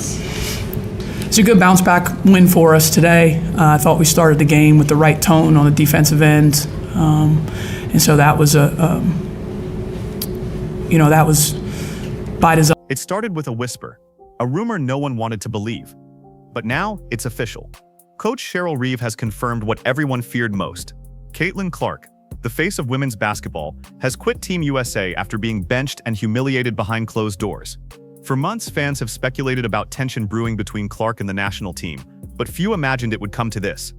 It's a good bounce back win for us today. I thought we started the game with the right tone on the defensive end, and so that was that was by design. It started with a whisper, a rumor no one wanted to believe. But now it's official. Coach Cheryl Reeve has confirmed what everyone feared most. Caitlin Clark, the face of women's basketball, has quit Team USA after being benched and humiliated behind closed doors. For months, fans have speculated about tension brewing between Clark and the national team, but few imagined it would come to this.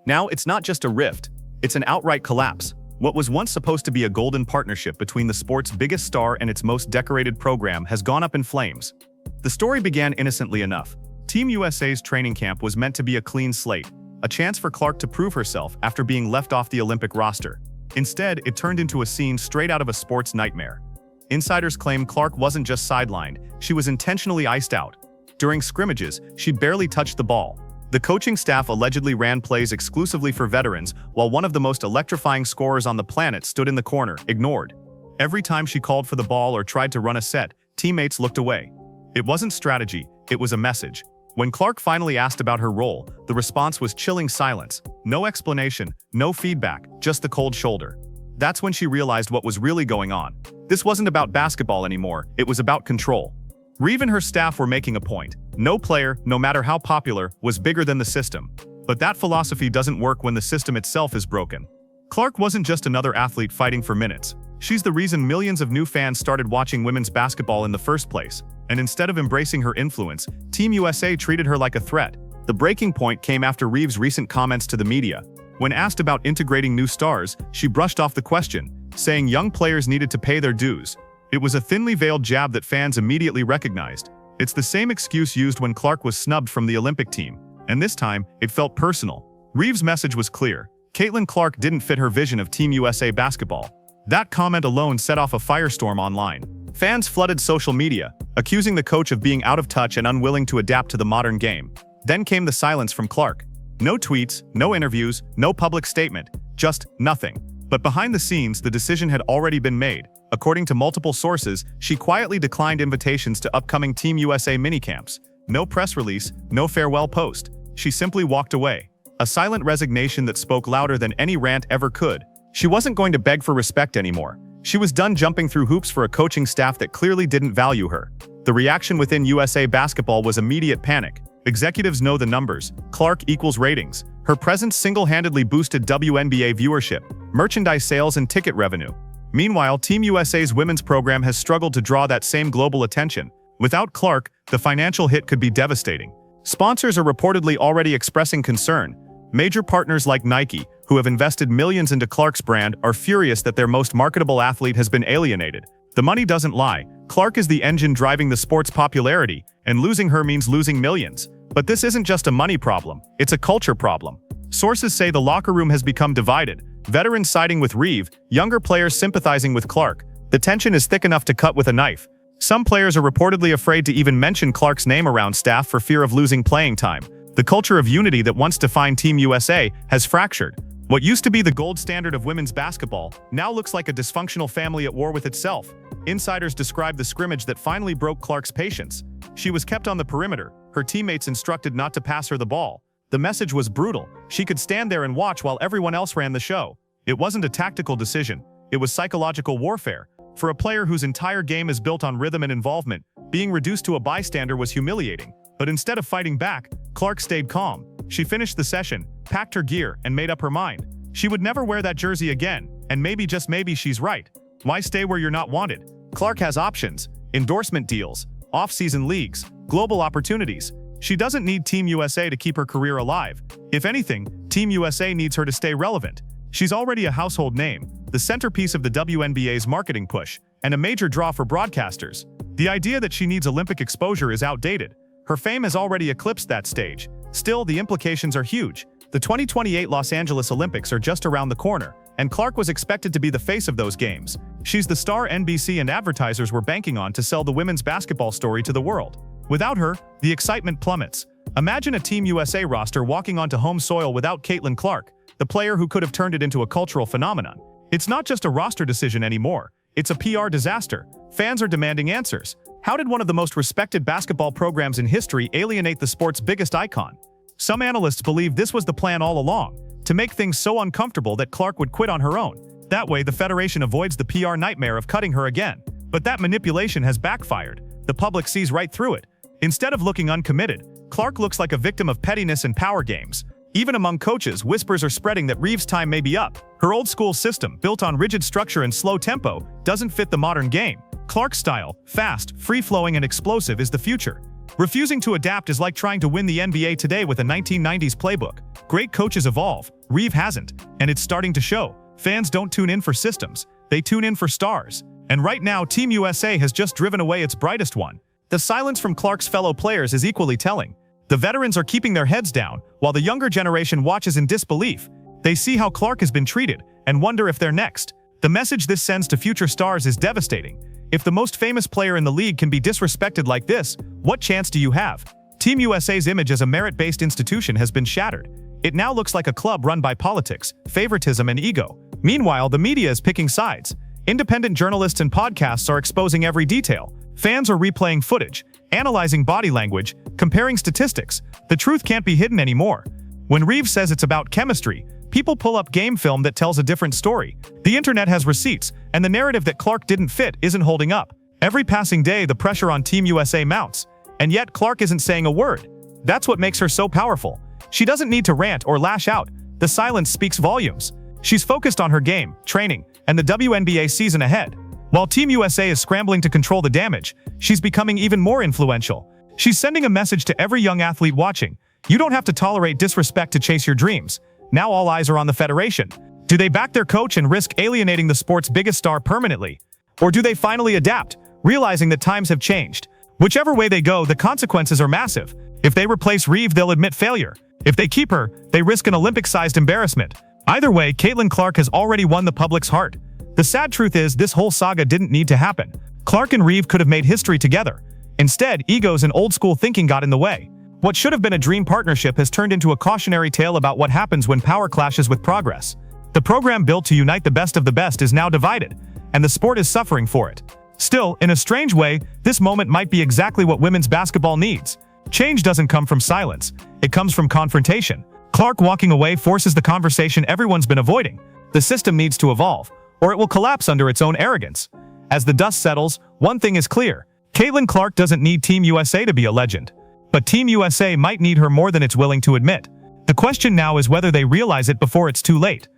Now, it's not just a rift, it's an outright collapse. What was once supposed to be a golden partnership between the sport's biggest star and its most decorated program has gone up in flames. The story began innocently enough. Team USA's training camp was meant to be a clean slate, a chance for Clark to prove herself after being left off the Olympic roster. Instead, it turned into a scene straight out of a sports nightmare. Insiders claim Clark wasn't just sidelined, she was intentionally iced out. During scrimmages, she barely touched the ball. The coaching staff allegedly ran plays exclusively for veterans, while one of the most electrifying scorers on the planet stood in the corner, ignored. Every time she called for the ball or tried to run a set, teammates looked away. It wasn't strategy, it was a message. When Clark finally asked about her role, the response was chilling silence. No explanation, no feedback, just the cold shoulder. That's when she realized what was really going on. This wasn't about basketball anymore, it was about control. Reeve and her staff were making a point. No player, no matter how popular, was bigger than the system. But that philosophy doesn't work when the system itself is broken. Clark wasn't just another athlete fighting for minutes. She's the reason millions of new fans started watching women's basketball in the first place. And instead of embracing her influence, Team USA treated her like a threat. The breaking point came after Reeve's recent comments to the media. When asked about integrating new stars, she brushed off the question, saying young players needed to pay their dues. It was a thinly veiled jab that fans immediately recognized. It's the same excuse used when Clark was snubbed from the Olympic team, and this time, it felt personal. Reeve's message was clear. Caitlin Clark didn't fit her vision of Team USA basketball. That comment alone set off a firestorm online. Fans flooded social media, accusing the coach of being out of touch and unwilling to adapt to the modern game. Then came the silence from Clark. No tweets, no interviews, no public statement, just nothing. But behind the scenes, the decision had already been made. According to multiple sources, she quietly declined invitations to upcoming Team USA minicamps. No press release, no farewell post. She simply walked away. A silent resignation that spoke louder than any rant ever could. She wasn't going to beg for respect anymore. She was done jumping through hoops for a coaching staff that clearly didn't value her. The reaction within USA basketball was immediate panic. Executives know the numbers. Clark equals ratings. Her presence single-handedly boosted WNBA viewership, merchandise sales, and ticket revenue. Meanwhile, Team USA's women's program has struggled to draw that same global attention. Without Clark, the financial hit could be devastating. Sponsors are reportedly already expressing concern. Major partners like Nike, who have invested millions into Clark's brand, are furious that their most marketable athlete has been alienated. The money doesn't lie. Clark is the engine driving the sport's popularity, and losing her means losing millions. But this isn't just a money problem, it's a culture problem. Sources say the locker room has become divided. Veterans siding with Reeve, younger players sympathizing with Clark. The tension is thick enough to cut with a knife. Some players are reportedly afraid to even mention Clark's name around staff for fear of losing playing time. The culture of unity that once defined Team USA has fractured. What used to be the gold standard of women's basketball now looks like a dysfunctional family at war with itself. Insiders describe the scrimmage that finally broke Clark's patience. She was kept on the perimeter, her teammates instructed not to pass her the ball. The message was brutal. She could stand there and watch while everyone else ran the show. It wasn't a tactical decision, it was psychological warfare. For a player whose entire game is built on rhythm and involvement, being reduced to a bystander was humiliating. But instead of fighting back, Clark stayed calm. She finished the session, packed her gear, and made up her mind. She would never wear that jersey again, and maybe, just maybe, she's right. Why stay where you're not wanted? Clark has options, endorsement deals, off-season leagues, global opportunities. She doesn't need Team USA to keep her career alive. If anything, Team USA needs her to stay relevant. She's already a household name, the centerpiece of the WNBA's marketing push, and a major draw for broadcasters. The idea that she needs Olympic exposure is outdated. Her fame has already eclipsed that stage. Still, the implications are huge. The 2028 Los Angeles Olympics are just around the corner, and Clark was expected to be the face of those games. She's the star NBC and advertisers were banking on to sell the women's basketball story to the world. Without her, the excitement plummets. Imagine a Team USA roster walking onto home soil without Caitlin Clark, the player who could have turned it into a cultural phenomenon. It's not just a roster decision anymore. It's a PR disaster. Fans are demanding answers. How did one of the most respected basketball programs in history alienate the sport's biggest icon? Some analysts believe this was the plan all along, to make things so uncomfortable that Clark would quit on her own. That way, the Federation avoids the PR nightmare of cutting her again. But that manipulation has backfired. The public sees right through it. Instead of looking uncommitted, Clark looks like a victim of pettiness and power games. Even among coaches, whispers are spreading that Reeves' time may be up. Her old-school system, built on rigid structure and slow tempo, doesn't fit the modern game. Clark's style, fast, free-flowing, and explosive, is the future. Refusing to adapt is like trying to win the NBA today with a 1990s playbook. Great coaches evolve. Reeves hasn't, and it's starting to show. Fans don't tune in for systems. They tune in for stars. And right now, Team USA has just driven away its brightest one. The silence from Clark's fellow players is equally telling. The veterans are keeping their heads down, while the younger generation watches in disbelief. They see how Clark has been treated, and wonder if they're next. The message this sends to future stars is devastating. If the most famous player in the league can be disrespected like this, what chance do you have? Team USA's image as a merit-based institution has been shattered. It now looks like a club run by politics, favoritism, and ego. Meanwhile, the media is picking sides. Independent journalists and podcasts are exposing every detail. Fans are replaying footage, analyzing body language, comparing statistics. The truth can't be hidden anymore. When Reeves says it's about chemistry, people pull up game film that tells a different story. The internet has receipts, and the narrative that Clark didn't fit isn't holding up. Every passing day, the pressure on Team USA mounts, and yet Clark isn't saying a word. That's what makes her so powerful. She doesn't need to rant or lash out. The silence speaks volumes. She's focused on her game, training, and the WNBA season ahead. While Team USA is scrambling to control the damage, she's becoming even more influential. She's sending a message to every young athlete watching. You don't have to tolerate disrespect to chase your dreams. Now all eyes are on the Federation. Do they back their coach and risk alienating the sport's biggest star permanently? Or do they finally adapt, realizing that times have changed? Whichever way they go, the consequences are massive. If they replace Reeves, they'll admit failure. If they keep her, they risk an Olympic-sized embarrassment. Either way, Caitlin Clark has already won the public's heart. The sad truth is, this whole saga didn't need to happen. Clark and Reeves could have made history together. Instead, egos and old-school thinking got in the way. What should have been a dream partnership has turned into a cautionary tale about what happens when power clashes with progress. The program built to unite the best of the best is now divided, and the sport is suffering for it. Still, in a strange way, this moment might be exactly what women's basketball needs. Change doesn't come from silence. It comes from confrontation. Clark walking away forces the conversation everyone's been avoiding. The system needs to evolve, or it will collapse under its own arrogance. As the dust settles, one thing is clear. Caitlin Clark doesn't need Team USA to be a legend. But Team USA might need her more than it's willing to admit. The question now is whether they realize it before it's too late.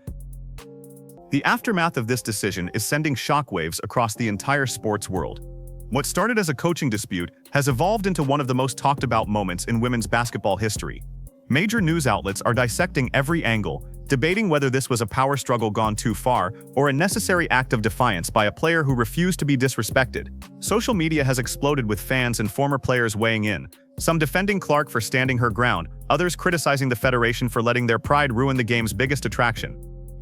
The aftermath of this decision is sending shockwaves across the entire sports world. What started as a coaching dispute has evolved into one of the most talked about moments in women's basketball history. Major news outlets are dissecting every angle, debating whether this was a power struggle gone too far or a necessary act of defiance by a player who refused to be disrespected. Social media has exploded with fans and former players weighing in, some defending Clark for standing her ground, others criticizing the Federation for letting their pride ruin the game's biggest attraction.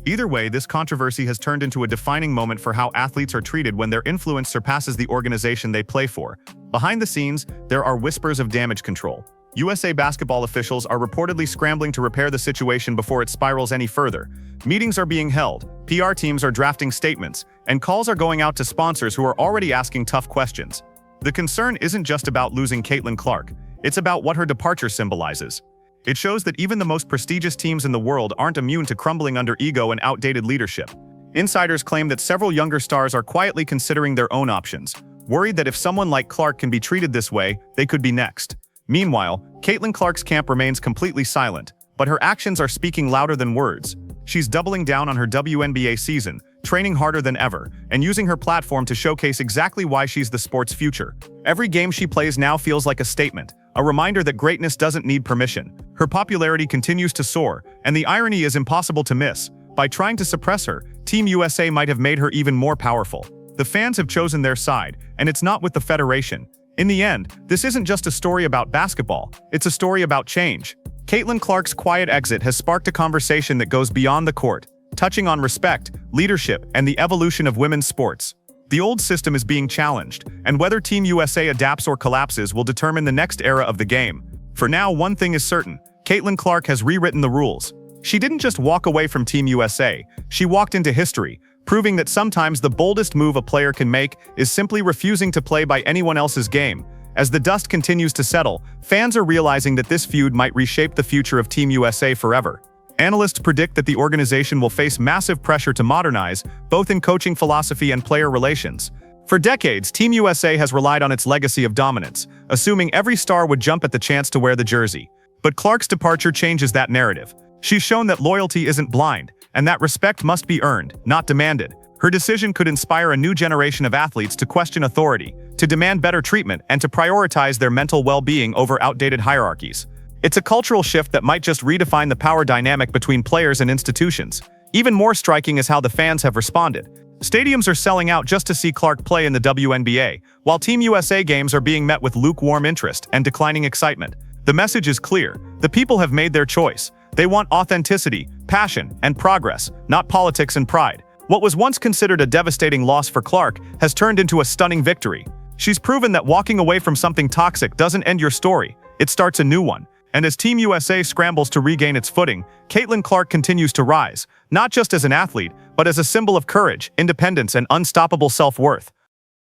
Either way, this controversy has turned into a defining moment for how athletes are treated when their influence surpasses the organization they play for. Behind the scenes, there are whispers of damage control. USA basketball officials are reportedly scrambling to repair the situation before it spirals any further. Meetings are being held, PR teams are drafting statements, and calls are going out to sponsors who are already asking tough questions. The concern isn't just about losing Caitlin Clark, it's about what her departure symbolizes. It shows that even the most prestigious teams in the world aren't immune to crumbling under ego and outdated leadership. Insiders claim that several younger stars are quietly considering their own options, worried that if someone like Clark can be treated this way, they could be next. Meanwhile, Caitlin Clark's camp remains completely silent, but her actions are speaking louder than words. She's doubling down on her WNBA season, training harder than ever, and using her platform to showcase exactly why she's the sport's future. Every game she plays now feels like a statement, a reminder that greatness doesn't need permission. Her popularity continues to soar, and the irony is impossible to miss. By trying to suppress her, Team USA might have made her even more powerful. The fans have chosen their side, and it's not with the Federation. In the end, this isn't just a story about basketball, it's a story about change. Caitlin Clark's quiet exit has sparked a conversation that goes beyond the court, touching on respect, leadership, and the evolution of women's sports. The old system is being challenged, and whether Team USA adapts or collapses will determine the next era of the game. For now, one thing is certain: Caitlin Clark has rewritten the rules. She didn't just walk away from Team USA, she walked into history, proving that sometimes the boldest move a player can make is simply refusing to play by anyone else's game. As the dust continues to settle, fans are realizing that this feud might reshape the future of Team USA forever. Analysts predict that the organization will face massive pressure to modernize, both in coaching philosophy and player relations. For decades, Team USA has relied on its legacy of dominance, assuming every star would jump at the chance to wear the jersey. But Clark's departure changes that narrative. She's shown that loyalty isn't blind, and that respect must be earned, not demanded. Her decision could inspire a new generation of athletes to question authority, to demand better treatment, and to prioritize their mental well-being over outdated hierarchies. It's a cultural shift that might just redefine the power dynamic between players and institutions. Even more striking is how the fans have responded. Stadiums are selling out just to see Clark play in the WNBA, while Team USA games are being met with lukewarm interest and declining excitement. The message is clear. The people have made their choice. They want authenticity, passion, and progress, not politics and pride. What was once considered a devastating loss for Clark has turned into a stunning victory. She's proven that walking away from something toxic doesn't end your story, it starts a new one. And as Team USA scrambles to regain its footing, Caitlin Clark continues to rise, not just as an athlete, but as a symbol of courage, independence, and unstoppable self-worth.